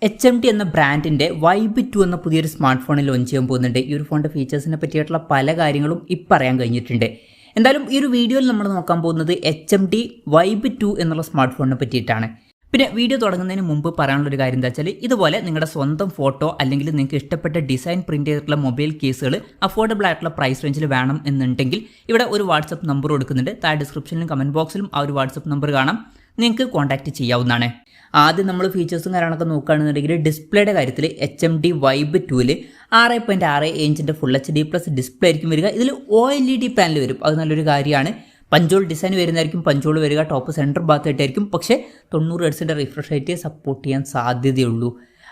HMD എന്ന ബ്രാൻഡിൻ്റെ Vibe 2 എന്ന പുതിയൊരു സ്മാർട്ട് ഫോൺ ലോഞ്ച് ചെയ്യാൻ പോകുന്നുണ്ട്. ഈ ഒരു ഫോണിൻ്റെ ഫീച്ചേഴ്സിനെ പറ്റിയിട്ടുള്ള പല കാര്യങ്ങളും ഇപ്പം അറിയാൻ കഴിഞ്ഞിട്ടുണ്ട്. എന്തായാലും ഈ ഒരു വീഡിയോയിൽ നമ്മൾ നോക്കാൻ പോകുന്നത് HMD Vibe 2 എന്നുള്ള സ്മാർട്ട് ഫോണിനെ പറ്റിയിട്ടാണ്. പിന്നെ വീഡിയോ തുടങ്ങുന്നതിന് മുമ്പ് പറയാനുള്ളൊരു കാര്യം എന്താ വെച്ചാൽ, ഇതുപോലെ നിങ്ങളുടെ സ്വന്തം ഫോട്ടോ അല്ലെങ്കിൽ നിങ്ങൾക്ക് ഇഷ്ടപ്പെട്ട ഡിസൈൻ പ്രിൻറ്റ് ചെയ്തിട്ടുള്ള മൊബൈൽ കേസുകൾ അഫോർഡബിൾ ആയിട്ടുള്ള പ്രൈസ് റേഞ്ചിൽ വേണം എന്നുണ്ടെങ്കിൽ ഇവിടെ ഒരു വാട്സപ്പ് നമ്പർ കൊടുക്കുന്നുണ്ട്. താഴെ ഡിസ്ക്രിപ്ഷനിലും കമൻറ്റ് ബോക്സിലും ആ ഒരു വാട്സപ്പ് നമ്പർ കാണാം, നിങ്ങൾക്ക് കോൺടാക്റ്റ് ചെയ്യാവുന്നതാണ്. ആദ്യം നമ്മൾ ഫീച്ചേഴ്സും കാര്യങ്ങളൊക്കെ നോക്കുകയാണെന്നുണ്ടെങ്കിൽ ഡിസ്പ്ലേയുടെ കാര്യത്തിൽ HMD Vibe 2-ൽ 6.6 ഇഞ്ചിൻ്റെ ഫുൾ HD+ ഡിസ്പ്ലേ ആയിരിക്കും വരിക. ഇതിൽ OLED പാനൽ വരും, അത് നല്ലൊരു കാര്യമാണ്. പഞ്ചോൾ ഡിസൈൻ വരുന്നതായിരിക്കും പഞ്ചോൾ വരിക, ടോപ്പ് സെൻറ്റർ ഭാഗത്തായിട്ടായിരിക്കും. പക്ഷേ 90 ഹെർട്സിൻ്റെ റിഫ്രഷ് റേറ്റ് സപ്പോർട്ട് ചെയ്യാൻ സാധ്യതയുള്ളൂ.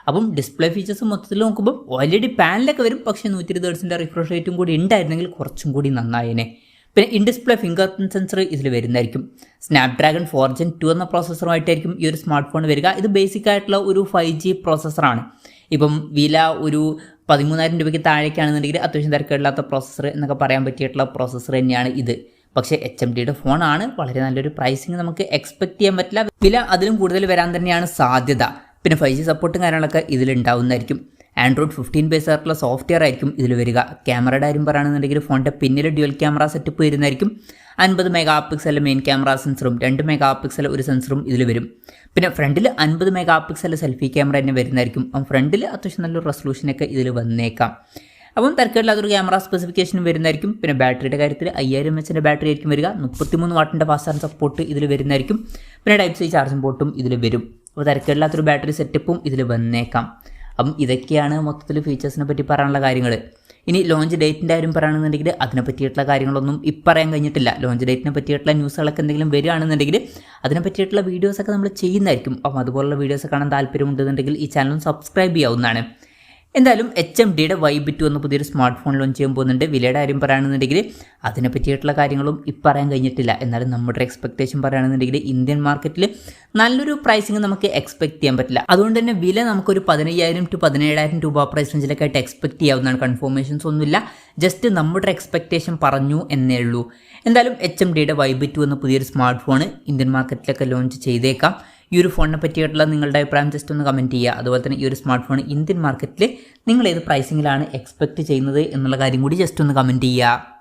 അപ്പം ഡിസ്പ്ലേ ഫീച്ചേഴ്സ് മൊത്തത്തിൽ നോക്കുമ്പോൾ OLED പാനലൊക്കെ വരും, പക്ഷേ 120 ഹെർട്സിൻ്റെ റിഫ്രഷ് റേറ്റും കൂടി ഉണ്ടായിരുന്നെങ്കിൽ കുറച്ചും കൂടി നന്നായേനെ. പിന്നെ in display finger print sensor ഇതിൽ വരുന്നതായിരിക്കും. സ്നാപ്ഡ്രാഗൺ 4 Gen 2 എന്ന പ്രോസസ്സറുമായിട്ടായിരിക്കും ഈ ഒരു സ്മാർട്ട് ഫോൺ വരിക. ഇത് ബേസിക് ആയിട്ടുള്ള ഒരു 5G പ്രോസസ്സറാണ്. ഇപ്പം വില ഒരു 13,000 രൂപയ്ക്ക് താഴേക്കാണെന്നുണ്ടെങ്കിൽ അത്യാവശ്യം തിരക്കില്ലാത്ത പ്രോസസ്സർ എന്നൊക്കെ പറയാൻ പറ്റിയിട്ടുള്ള പ്രോസസ്സർ തന്നെയാണ് ഇത്. പക്ഷേ HMDയുടെ ഫോണാണ്, വളരെ നല്ലൊരു പ്രൈസിങ് നമുക്ക് എക്സ്പെക്ട് ചെയ്യാൻ പറ്റില്ല. വില അതിലും കൂടുതൽ വരാൻ തന്നെയാണ് സാധ്യത. പിന്നെ 5G സപ്പോർട്ടും കാര്യങ്ങളൊക്കെ ഇതിലുണ്ടാവുന്നതായിരിക്കും. ആൻഡ്രോയിഡ് 15 ബേസ് ആയിട്ടുള്ള സോഫ്റ്റ്വെയർ ആയിരിക്കും ഇതിൽ വരിക. ക്യാമറയുടെ കാര്യം പറയുകയാണെന്നുണ്ടെങ്കിൽ ഫോണിൻ്റെ പിന്നിൽ ഡ്യുവൽ ക്യാമറ സെറ്റപ്പ് വരുന്നതായിരിക്കും. 50 മെഗാ പിക്സൽ മെയിൻ ക്യാമറ സെൻസറും 2 മെഗാ പിക്സൽ ഒരു സെൻസറും ഇതിൽ വരും. പിന്നെ ഫ്രണ്ടിൽ 50 മെഗാ പിക്സൽ സെൽഫി ക്യാമറ തന്നെ വരുന്നതായിരിക്കും. അപ്പം ഫ്രണ്ടിൽ അത്യാവശ്യം നല്ലൊരു റെസൊല്യൂഷനൊക്കെ ഇതിൽ വന്നേക്കാം. അപ്പം തിരക്കില്ലാത്തൊരു ക്യാമറ സ്പെസിഫിക്കേഷനും വരുന്നതായിരിക്കും. പിന്നെ ബാറ്ററിയുടെ കാര്യത്തിൽ 5000 mAh ബാറ്ററി ആയിരിക്കും വരിക. 33 വാട്ടിൻ്റെ ഫാസ്റ്റ് ചാർജ് സപ്പോർട്ട് ഇതിൽ വരുന്നതായിരിക്കും. പിന്നെ Type-C ചാർജിംഗ് പോർട്ടും ഇതിൽ വരും. അപ്പോൾ തിരക്കില്ലാത്തൊരു ബാറ്ററി സെറ്റപ്പും ഇതിൽ വന്നേക്കാം. അപ്പം ഇതൊക്കെയാണ് മൊത്തത്തിൽ ഫീച്ചേഴ്സിനെ പറ്റി പറയാനുള്ള കാര്യങ്ങൾ. ഇനി ലോഞ്ച് ഡേറ്റിൻ്റെ കാര്യം പറയുകയാണെന്നുണ്ടെങ്കിൽ അതിനെ പറ്റിയിട്ടുള്ള കാര്യങ്ങളൊന്നും ഇപ്പം പറയാൻ കഴിഞ്ഞിട്ടില്ല. ലോഞ്ച് ഡേറ്റിനെ പറ്റിയിട്ടുള്ള ന്യൂസുകളൊക്കെ എന്തെങ്കിലും വരികയാണെന്നുണ്ടെങ്കിൽ അതിനെ പറ്റിയിട്ടുള്ള വീഡിയോസൊക്കെ നമ്മൾ ചെയ്യുന്നതായിരിക്കും. അപ്പം അതുപോലുള്ള വീഡിയോസ് കാണാൻ താല്പര്യമുണ്ടെന്നുണ്ടെങ്കിൽ ഈ ചാനൽ സബ്സ്ക്രൈബ് ചെയ്യാവുന്നതാണ്. എന്തായാലും HMDയുടെ Vibe 2 എന്ന പുതിയൊരു സ്മാർട്ട് ഫോൺ ലോഞ്ച് ചെയ്യാൻ പോകുന്നുണ്ട്. വിലയുടെ കാര്യം പറയുകയാണെന്നുണ്ടെങ്കിൽ അതിനെ പറ്റിയിട്ടുള്ള കാര്യങ്ങളും ഇപ്പം പറയാൻ കഴിഞ്ഞിട്ടില്ല. എന്നാലും നമ്മുടെ എക്സ്പെക്റ്റേഷൻ പറയുകയാണെന്നുണ്ടെങ്കിൽ ഇന്ത്യൻ മാർക്കറ്റിൽ നല്ലൊരു പ്രൈസിങ് നമുക്ക് എക്സ്പെക്ട് ചെയ്യാൻ പറ്റില്ല. അതുകൊണ്ട് തന്നെ വില നമുക്കൊരു 15,000 to 17,000 രൂപ പ്രൈസ് റേഞ്ചിലൊക്കെ ആയിട്ട് എക്സ്പെക്ട് ചെയ്യാവുന്നതാണ്. കൺഫർമേഷൻസ് ഒന്നുമില്ല, ജസ്റ്റ് നമ്മുടെ എക്സ്പെക്റ്റേഷൻ പറഞ്ഞു എന്നേ ഉള്ളൂ. എന്തായാലും HMDയുടെ Vibe 2 എന്ന പുതിയൊരു സ്മാർട്ട് ഫോൺ ഇന്ത്യൻ മാർക്കറ്റിലൊക്കെ ലോഞ്ച് ചെയ്തേക്കാം. ഈ ഒരു ഫോണിനെ പറ്റിയിട്ടുള്ള നിങ്ങളുടെ അഭിപ്രായം ജസ്റ്റ് ഒന്ന് കമൻറ്റ് ചെയ്യുക. അതുപോലെ തന്നെ ഈ ഒരു സ്മാർട്ട് ഫോൺ ഇന്ത്യൻ മാർക്കറ്റിൽ നിങ്ങൾ ഏത് പ്രൈസിങ്ങിലാണ് എക്സ്പെക്ട് ചെയ്യുന്നത് എന്നുള്ള കാര്യം കൂടി ജസ്റ്റ് ഒന്ന് കമൻറ്റ് ചെയ്യുക.